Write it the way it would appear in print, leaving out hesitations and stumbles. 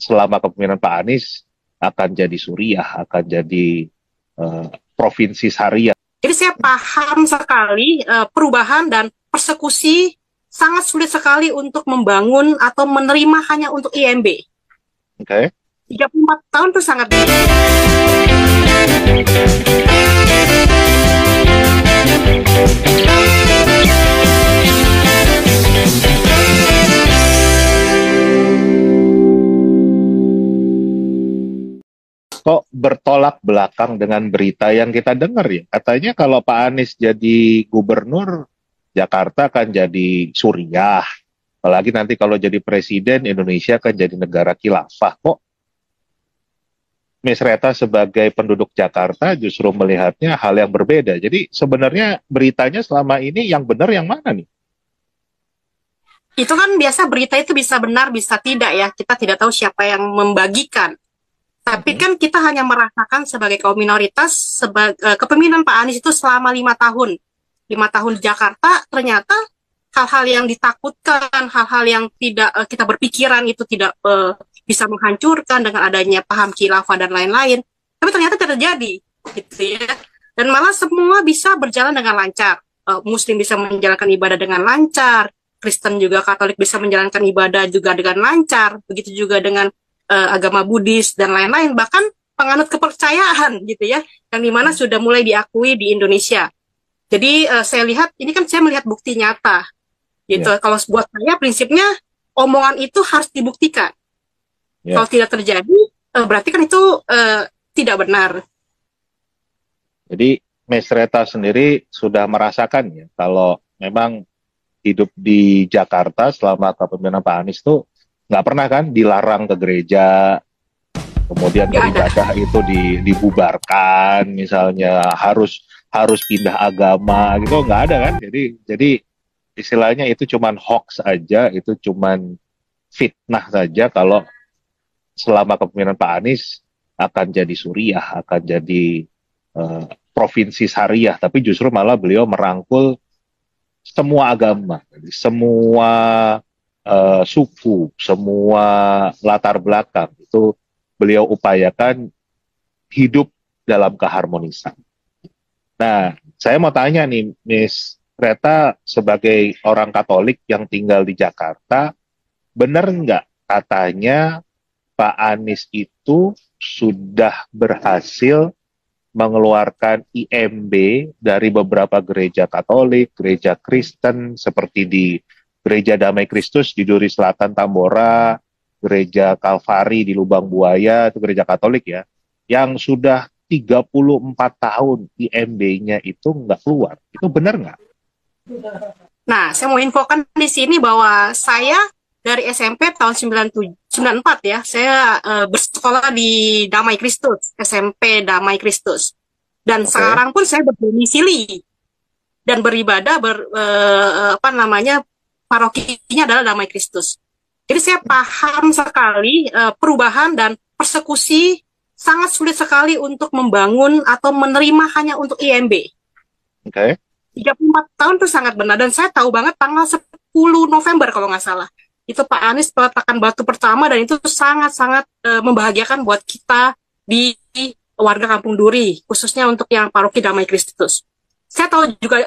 selama kepemimpinan Pak Anies akan jadi suriah, akan jadi provinsi syariah. Jadi saya paham sekali perubahan dan persekusi sangat sulit sekali untuk membangun atau menerima hanya untuk IMB. Oke. 34 tahun itu sangat Kok bertolak belakang dengan berita yang kita dengar ya? Katanya kalau Pak Anies jadi gubernur, Jakarta akan jadi suriah. Apalagi nanti kalau jadi presiden, Indonesia akan jadi negara khilafah. Kok Miss Reta sebagai penduduk Jakarta justru melihatnya hal yang berbeda. Jadi sebenarnya beritanya selama ini yang benar yang mana nih? itu kan biasa berita itu bisa benar bisa tidak ya. Kita tidak tahu siapa yang membagikan. Tapi kan kita hanya merasakan sebagai kaum minoritas kepemimpinan Pak Anies itu selama 5 tahun. 5 tahun di Jakarta ternyata hal-hal yang ditakutkan, hal-hal yang tidak kita berpikiran itu tidak bisa menghancurkan dengan adanya paham khilafah dan lain-lain. Tapi ternyata tidak terjadi, gitu ya. Dan malah semua bisa berjalan dengan lancar. Muslim bisa menjalankan ibadah dengan lancar, Kristen juga Katolik bisa menjalankan ibadah juga dengan lancar, begitu juga dengan agama Buddhis dan lain-lain, bahkan penganut kepercayaan gitu ya, yang dimana sudah mulai diakui di Indonesia. Jadi saya lihat, ini kan saya melihat bukti nyata gitu. Yeah. Kalau buat saya prinsipnya omongan itu harus dibuktikan. Yeah. Kalau tidak terjadi, berarti kan itu tidak benar. Jadi Miss Reta sendiri sudah merasakan ya, kalau memang hidup di Jakarta selama kepemimpinan Pak Anies tuh nggak pernah kan dilarang ke gereja, kemudian beribadah itu dibubarkan, misalnya harus pindah agama gitu, nggak ada kan? Jadi istilahnya itu cuman hoax aja, itu cuman fitnah saja kalau selama kepemimpinan Pak Anies akan jadi suriah, akan jadi provinsi syariah, tapi justru malah beliau merangkul semua agama, semua suku, semua latar belakang itu beliau upayakan hidup dalam keharmonisan. Nah, saya mau tanya nih, Miss Reta sebagai orang Katolik yang tinggal di Jakarta, benar nggak katanya Pak Anies itu sudah berhasil mengeluarkan IMB dari beberapa gereja Katolik, gereja Kristen seperti di Gereja Damai Kristus di Duri Selatan Tambora, Gereja Kalvari di Lubang Buaya, itu gereja Katolik ya, yang sudah 34 tahun IMB-nya itu nggak keluar. Itu benar nggak? Nah, saya mau infokan di sini bahwa saya dari SMP tahun 94 ya, saya bersekolah di Damai Kristus, SMP Damai Kristus. Dan sekarang pun saya berdomisili dan beribadah parokinya adalah Damai Kristus. Jadi saya paham sekali perubahan dan persekusi sangat sulit sekali untuk membangun atau menerima hanya untuk IMB. Oke. 34 tahun itu sangat benar, dan saya tahu banget tanggal 10 November kalau nggak salah. Itu Pak Anies peletakan batu pertama, dan itu sangat-sangat membahagiakan buat kita di warga Kampung Duri, khususnya untuk yang paroki Damai Kristus. Saya tahu juga